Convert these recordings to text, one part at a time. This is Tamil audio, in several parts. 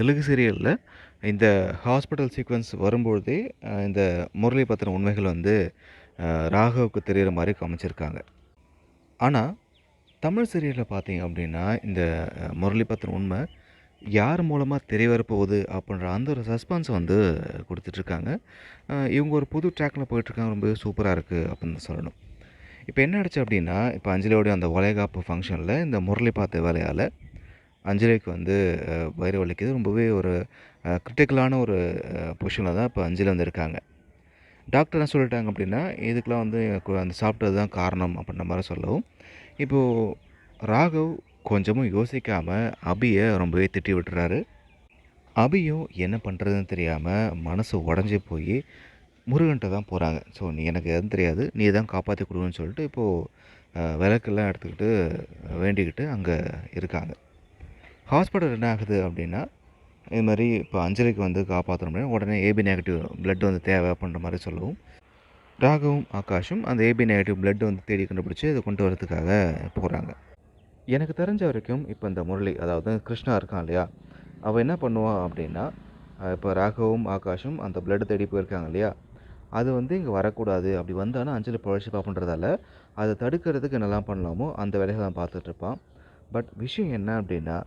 தெலுங்கு சீரியல்ல இந்த ஹாஸ்பிட்டல் சீக்வென்ஸ் வரும்பொழுதே, இந்த முரளி பத்தின உண்மைகள் வந்து ராகவுக்கு தெரியிற மாரி காமிச்சிருக்காங்க. ஆனா, தமிழ் சீரியல்ல பார்த்தீங்க அப்டின்னா, இந்த முரளி பத்தின உண்ம யார் மூலமா தெரியவர போகுது அப்டின்ற அந்த ஒரு சஸ்பென்ஸ வந்து குடுத்துட்ருக்காங்க. இவங்க ஒரு புது ட்ராக்ல போயிட்டுருக்காங்க. ரொம்பவே சூப்பரா இருக்கு அப்டின்னு தான் சொல்லணும். இப்ப என்ன ஆயிடுச்சு அப்டின்னா, இப்ப அஞ்சலியோடைய அந்த வளைகாப்பு ஃபங்ஷன்ல இந்த முரளி பார்த்த வேலையால, அஞ்சலிக்கு வந்து வயிறு வலிக்குது. ரொம்பவே ஒரு கிரிட்டிக்கலான ஒரு பொசிஷன்ல தான் இப்ப அஞ்சலி வந்து இருக்காங்க. டாக்டர் என்ன சொல்லிட்டாங்க அப்டின்னா, இதுக்கெல்லாம் வந்து அந்த சாப்பிட்டது தான் காரணம் அப்டின்ற மாரி சொல்லவும், இப்போ ராகவ் கொஞ்சமும் யோசிக்காம அபிய ரொம்பவே திட்டி விட்டுறாரு. அபியும் என்ன பண்ணுறதுன்னு தெரியாம மனசு உடைஞ்சு போய் முருகன்ட்ட தான் போறாங்க. ஸோ நீ எனக்கு எதுவும் தெரியாது. நீ தான் காப்பாத்தி குடுக்கணும்னு சொல்லிட்டு இப்போ விளக்கெல்லாம் எடுத்துக்கிட்டு வேண்டிக்கிட்டு அங்க இருக்காங்க. ஹாஸ்பிட்டல் என்ன ஆகுது அப்டின்னா, இது மாரி இப்போ அஞ்சலிக்கு வந்து காப்பாத்தணும் அப்டின்னா, உடனே ஏபி நெகட்டிவ் பிளட் வந்து தேவை அப்டின்ற மாரி சொல்லவும், ராகவும், ஆகாஷும் அந்த ஏபி நெகட்டிவ் பிளட் வந்து தேடி கண்டுபிடிச்சு அத கொண்டு வரதுக்காக போறாங்க. எனக்கு தெரிஞ்ச வரைக்கும் இப்ப இந்த முரளி, அதாவது கிருஷ்ணா இருக்கான் இல்லையா? அவன் என்ன பண்ணுவான் அப்டின்னா, இப்ப ராகவும், ஆகாஷும் அந்த பிளட் தேடி போயிருக்காங்க இல்லையா? அது வந்து இங்க வரக்கூடாது. அப்படி வந்தான்னா அஞ்சலி பொழச்சுப்பா அப்டின்றதால, அத தடுக்கிறதுக்கு என்னலாம் பண்ணலாமோ அந்த வேலைகள அவன் பார்த்துட்ருப்பான். பட் விஷயம் என்ன அப்டின்னா,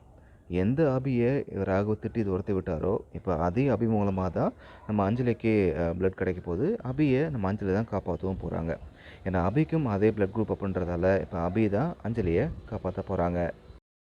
எந்த அபிய ராகவ் திட்டி துரத்தி விட்டாரோ, இப்ப அதே அபி மூலமா தான் நம்ம அஞ்சலிக்கு பிளட் கிடைக்க போது. அபிய நம்ம அஞ்சலி தான் காப்பாத்தவும் போறாங்க. ஏன்னா அபிக்கும் அதே பிளட் குரூப் அப்டின்றதால, இப்ப அபி தான் அஞ்சலிய காப்பாத்த போறாங்க.